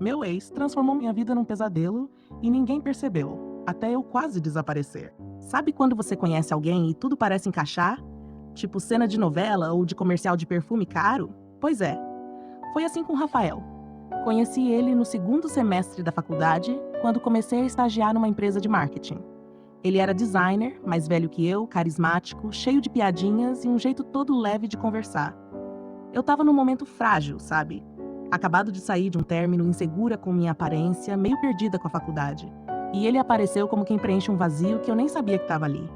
Meu ex transformou minha vida num pesadelo e ninguém percebeu, até eu quase desaparecer. Sabe quando você conhece alguém e tudo parece encaixar? Tipo cena de novela ou de comercial de perfume caro? Pois é, foi assim com o Rafael. Conheci ele no segundo semestre da faculdade, quando comecei a estagiar numa empresa de marketing. Ele era designer, mais velho que eu, carismático, cheio de piadinhas e um jeito todo leve de conversar. Eu tava num momento frágil, sabe? Acabado de sair de um término, insegura com minha aparência, meio perdida com a faculdade. E ele apareceu como quem preenche um vazio que eu nem sabia que estava ali.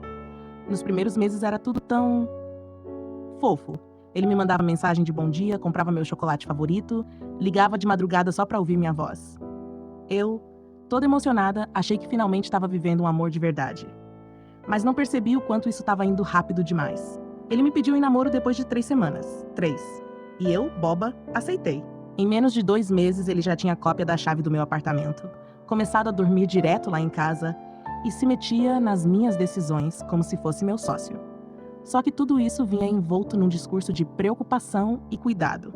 Nos primeiros meses era tudo tão fofo. Ele me mandava mensagem de bom dia, comprava meu chocolate favorito, ligava de madrugada só pra ouvir minha voz. Eu, toda emocionada, achei que finalmente estava vivendo um amor de verdade. Mas não percebi o quanto isso estava indo rápido demais. Ele me pediu em namoro depois de 3 semanas. 3. E eu, boba, aceitei. Em menos de 2 meses, ele já tinha cópia da chave do meu apartamento, começado a dormir direto lá em casa e se metia nas minhas decisões como se fosse meu sócio. Só que tudo isso vinha envolto num discurso de preocupação e cuidado.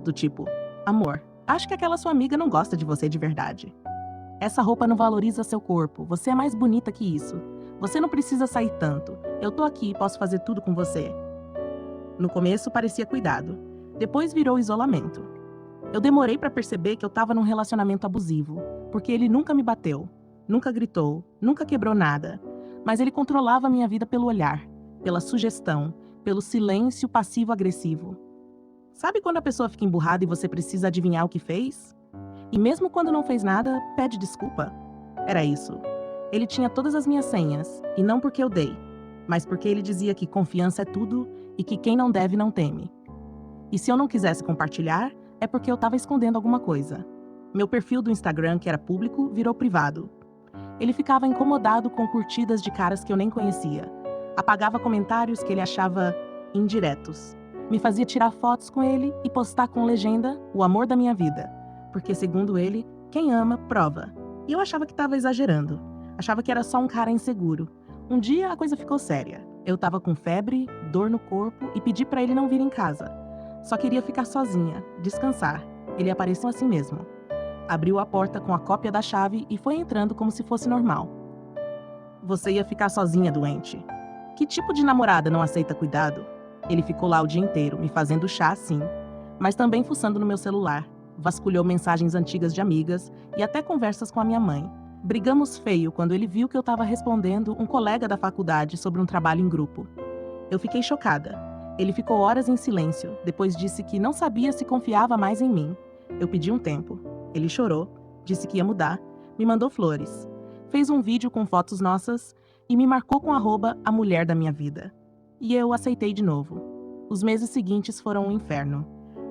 Do tipo, amor, acho que aquela sua amiga não gosta de você de verdade. Essa roupa não valoriza seu corpo, você é mais bonita que isso. Você não precisa sair tanto. Eu tô aqui e posso fazer tudo com você. No começo parecia cuidado, depois virou isolamento. Eu demorei pra perceber que eu tava num relacionamento abusivo, porque ele nunca me bateu, nunca gritou, nunca quebrou nada, mas ele controlava a minha vida pelo olhar, pela sugestão, pelo silêncio passivo-agressivo. Sabe quando a pessoa fica emburrada e você precisa adivinhar o que fez? E mesmo quando não fez nada, pede desculpa? Era isso. Ele tinha todas as minhas senhas, e não porque eu dei, mas porque ele dizia que confiança é tudo e que quem não deve não teme. E se eu não quisesse compartilhar, é porque eu estava escondendo alguma coisa. Meu perfil do Instagram, que era público, virou privado. Ele ficava incomodado com curtidas de caras que eu nem conhecia. Apagava comentários que ele achava indiretos. Me fazia tirar fotos com ele e postar com legenda o amor da minha vida. Porque, segundo ele, quem ama, prova. E eu achava que estava exagerando. Achava que era só um cara inseguro. Um dia a coisa ficou séria. Eu estava com febre, dor no corpo e pedi para ele não vir em casa. Só queria ficar sozinha, descansar. Ele apareceu assim mesmo. Abriu a porta com a cópia da chave e foi entrando como se fosse normal. Você ia ficar sozinha, doente. Que tipo de namorada não aceita cuidado? Ele ficou lá o dia inteiro, me fazendo chá, sim, mas também fuçando no meu celular. Vasculhou mensagens antigas de amigas e até conversas com a minha mãe. Brigamos feio quando ele viu que eu estava respondendo um colega da faculdade sobre um trabalho em grupo. Eu fiquei chocada. Ele ficou horas em silêncio, depois disse que não sabia se confiava mais em mim. Eu pedi um tempo. Ele chorou, disse que ia mudar, me mandou flores. Fez um vídeo com fotos nossas e me marcou com @a mulher da minha vida. E eu aceitei de novo. Os meses seguintes foram um inferno.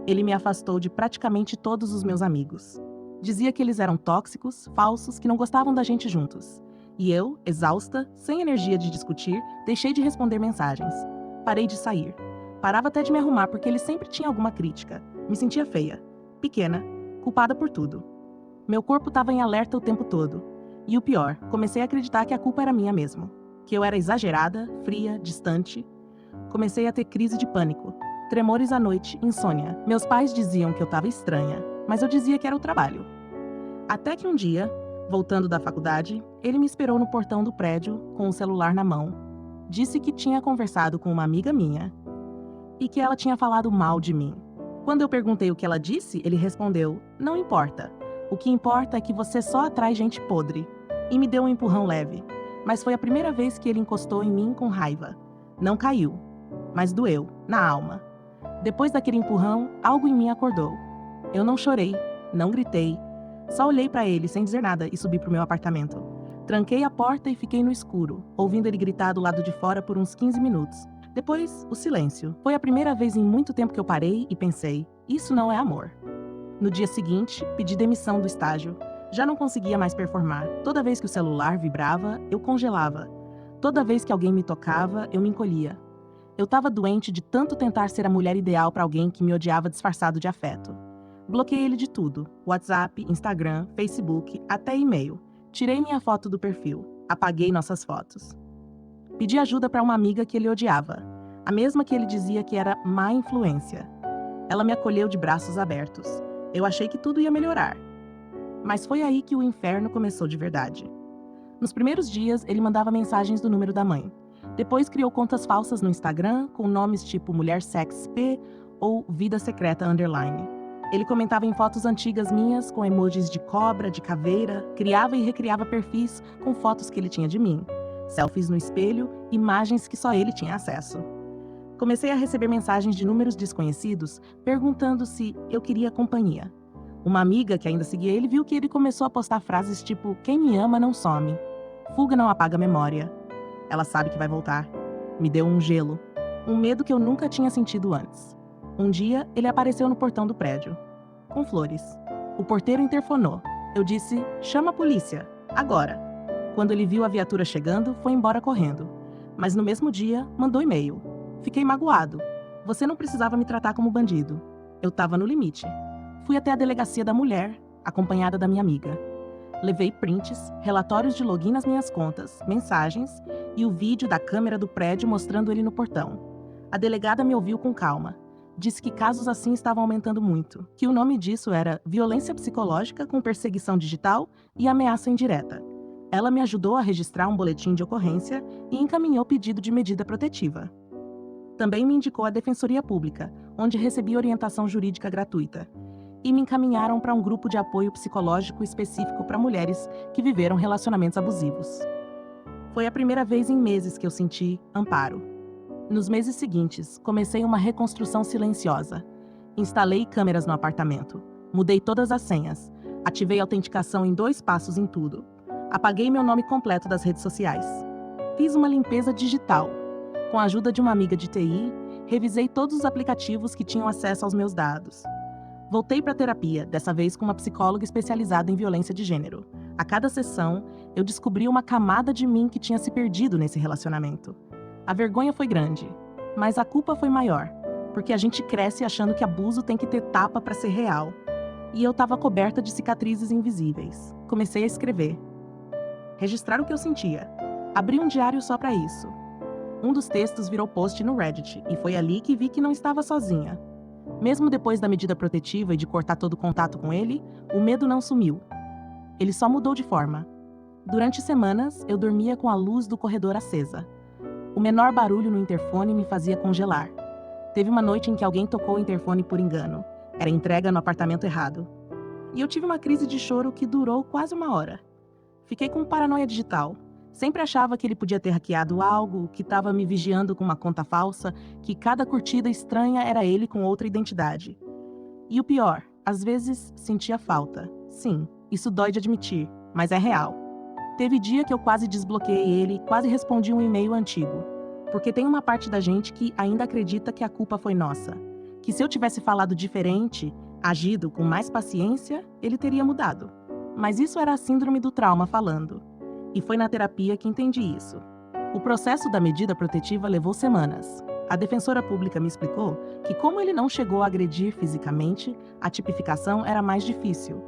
Ele me afastou de praticamente todos os meus amigos. Dizia que eles eram tóxicos, falsos, que não gostavam da gente juntos. E eu, exausta, sem energia de discutir, deixei de responder mensagens. Parei de sair. Parava até de me arrumar porque ele sempre tinha alguma crítica. Me sentia feia, pequena, culpada por tudo. Meu corpo estava em alerta o tempo todo. E o pior, comecei a acreditar que a culpa era minha mesmo. Que eu era exagerada, fria, distante. Comecei a ter crise de pânico. Tremores à noite, insônia. Meus pais diziam que eu estava estranha, mas eu dizia que era o trabalho. Até que um dia, voltando da faculdade, ele me esperou no portão do prédio, com o celular na mão. Disse que tinha conversado com uma amiga minha e que ela tinha falado mal de mim. Quando eu perguntei o que ela disse, ele respondeu: "Não importa. O que importa é que você só atrai gente podre." E me deu um empurrão leve. Mas foi a primeira vez que ele encostou em mim com raiva. Não caiu, mas doeu, na alma. Depois daquele empurrão, algo em mim acordou. Eu não chorei, não gritei. Só olhei pra ele sem dizer nada e subi pro meu apartamento. Tranquei a porta e fiquei no escuro, ouvindo ele gritar do lado de fora por uns 15 minutos. Depois, o silêncio. Foi a primeira vez em muito tempo que eu parei e pensei: isso não é amor. No dia seguinte, pedi demissão do estágio. Já não conseguia mais performar. Toda vez que o celular vibrava, eu congelava. Toda vez que alguém me tocava, eu me encolhia. Eu estava doente de tanto tentar ser a mulher ideal para alguém que me odiava disfarçado de afeto. Bloqueei ele de tudo: WhatsApp, Instagram, Facebook, até e-mail. Tirei minha foto do perfil. Apaguei nossas fotos. Pedi ajuda para uma amiga que ele odiava, a mesma que ele dizia que era má influência. Ela me acolheu de braços abertos. Eu achei que tudo ia melhorar. Mas foi aí que o inferno começou de verdade. Nos primeiros dias, ele mandava mensagens do número da mãe. Depois criou contas falsas no Instagram, com nomes tipo Mulher Sex P ou Vida Secreta Underline. Ele comentava em fotos antigas minhas com emojis de cobra, de caveira, criava e recriava perfis com fotos que ele tinha de mim, selfies no espelho, imagens que só ele tinha acesso. Comecei a receber mensagens de números desconhecidos perguntando se eu queria companhia. Uma amiga que ainda seguia ele viu que ele começou a postar frases tipo "Quem me ama não some", "Fuga não apaga a memória", "Ela sabe que vai voltar". Me deu um gelo, um medo que eu nunca tinha sentido antes. Um dia, ele apareceu no portão do prédio, com flores. O porteiro interfonou. Eu disse, chama a polícia, agora. Quando ele viu a viatura chegando, foi embora correndo. Mas no mesmo dia, mandou e-mail. Fiquei magoado. Você não precisava me tratar como bandido. Eu estava no limite. Fui até a delegacia da mulher, acompanhada da minha amiga. Levei prints, relatórios de login nas minhas contas, mensagens e o vídeo da câmera do prédio mostrando ele no portão. A delegada me ouviu com calma. Disse que casos assim estavam aumentando muito, que o nome disso era violência psicológica com perseguição digital e ameaça indireta. Ela me ajudou a registrar um boletim de ocorrência e encaminhou pedido de medida protetiva. Também me indicou a Defensoria Pública, onde recebi orientação jurídica gratuita. E me encaminharam para um grupo de apoio psicológico específico para mulheres que viveram relacionamentos abusivos. Foi a primeira vez em meses que eu senti amparo. Nos meses seguintes, comecei uma reconstrução silenciosa. Instalei câmeras no apartamento, mudei todas as senhas, ativei autenticação em 2 passos em tudo. Apaguei meu nome completo das redes sociais. Fiz uma limpeza digital. Com a ajuda de uma amiga de TI, revisei todos os aplicativos que tinham acesso aos meus dados. Voltei para a terapia, dessa vez com uma psicóloga especializada em violência de gênero. A cada sessão, eu descobri uma camada de mim que tinha se perdido nesse relacionamento. A vergonha foi grande, mas a culpa foi maior, porque a gente cresce achando que abuso tem que ter tapa para ser real. E eu estava coberta de cicatrizes invisíveis. Comecei a escrever. Registrar o que eu sentia. Abri um diário só para isso. Um dos textos virou post no Reddit, e foi ali que vi que não estava sozinha. Mesmo depois da medida protetiva e de cortar todo o contato com ele, o medo não sumiu. Ele só mudou de forma. Durante semanas, eu dormia com a luz do corredor acesa. O menor barulho no interfone me fazia congelar. Teve uma noite em que alguém tocou o interfone por engano. Era entrega no apartamento errado. E eu tive uma crise de choro que durou quase 1 hora. Fiquei com paranoia digital. Sempre achava que ele podia ter hackeado algo, que estava me vigiando com uma conta falsa, que cada curtida estranha era ele com outra identidade. E o pior, às vezes sentia falta. Sim, isso dói de admitir, mas é real. Teve dia que eu quase desbloqueei ele, quase respondi um e-mail antigo. Porque tem uma parte da gente que ainda acredita que a culpa foi nossa. Que se eu tivesse falado diferente, agido com mais paciência, ele teria mudado. Mas isso era a síndrome do trauma falando. E foi na terapia que entendi isso. O processo da medida protetiva levou semanas. A defensora pública me explicou que, como ele não chegou a agredir fisicamente, a tipificação era mais difícil,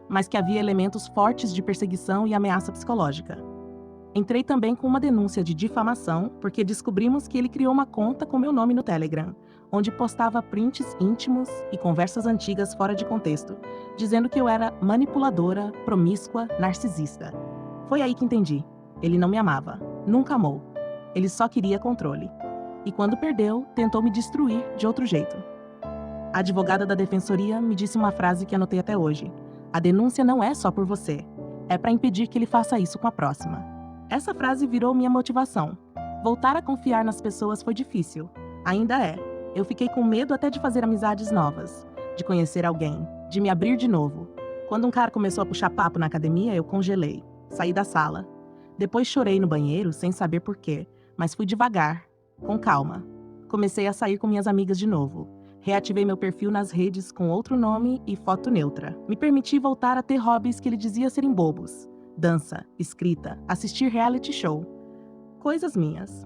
mas que havia elementos fortes de perseguição e ameaça psicológica. Entrei também com uma denúncia de difamação, porque descobrimos que ele criou uma conta com meu nome no Telegram, onde postava prints íntimos e conversas antigas fora de contexto, dizendo que eu era manipuladora, promíscua, narcisista. Foi aí que entendi. Ele não me amava, nunca amou. Ele só queria controle. E quando perdeu, tentou me destruir de outro jeito. A advogada da defensoria me disse uma frase que anotei até hoje. A denúncia não é só por você. É para impedir que ele faça isso com a próxima. Essa frase virou minha motivação. Voltar a confiar nas pessoas foi difícil. Ainda é. Eu fiquei com medo até de fazer amizades novas, de conhecer alguém, de me abrir de novo. Quando um cara começou a puxar papo na academia, eu congelei. Saí da sala. Depois chorei no banheiro, sem saber por quê, mas fui devagar, com calma. Comecei a sair com minhas amigas de novo. Reativei meu perfil nas redes com outro nome e foto neutra. Me permiti voltar a ter hobbies que ele dizia serem bobos. Dança, escrita, assistir reality show. Coisas minhas.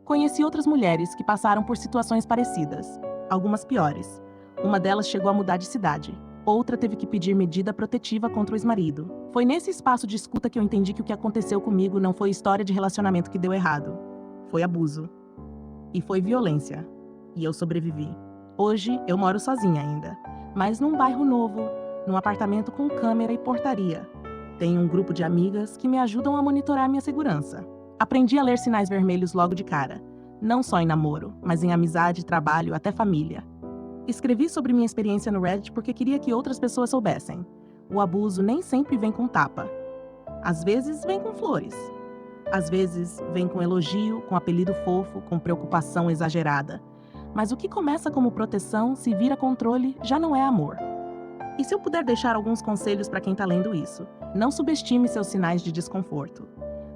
Conheci outras mulheres que passaram por situações parecidas, algumas piores. Uma delas chegou a mudar de cidade. Outra teve que pedir medida protetiva contra o ex-marido. Foi nesse espaço de escuta que eu entendi que o que aconteceu comigo não foi história de relacionamento que deu errado. Foi abuso. E foi violência. E eu sobrevivi. Hoje, eu moro sozinha ainda, mas num bairro novo, num apartamento com câmera e portaria. Tenho um grupo de amigas que me ajudam a monitorar minha segurança. Aprendi a ler sinais vermelhos logo de cara, não só em namoro, mas em amizade, trabalho, até família. Escrevi sobre minha experiência no Reddit porque queria que outras pessoas soubessem. O abuso nem sempre vem com tapa. Às vezes vem com flores. Às vezes vem com elogio, com apelido fofo, com preocupação exagerada. Mas o que começa como proteção, se vira controle, já não é amor. E se eu puder deixar alguns conselhos para quem está lendo isso? Não subestime seus sinais de desconforto.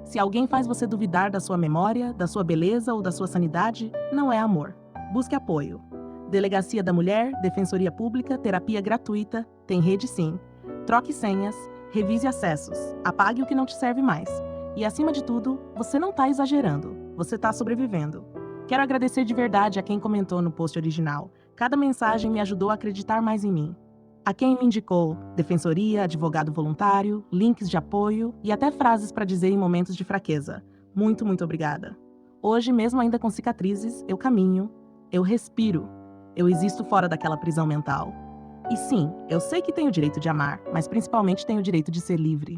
Se alguém faz você duvidar da sua memória, da sua beleza ou da sua sanidade, não é amor. Busque apoio. Delegacia da Mulher, Defensoria Pública, terapia gratuita, tem rede sim. Troque senhas, revise acessos, apague o que não te serve mais. E acima de tudo, você não está exagerando, você está sobrevivendo. Quero agradecer de verdade a quem comentou no post original. Cada mensagem me ajudou a acreditar mais em mim. A quem me indicou defensoria, advogado voluntário, links de apoio e até frases para dizer em momentos de fraqueza. Muito, muito obrigada. Hoje, mesmo ainda com cicatrizes, eu caminho, eu respiro, eu existo fora daquela prisão mental. E sim, eu sei que tenho o direito de amar, mas principalmente tenho o direito de ser livre.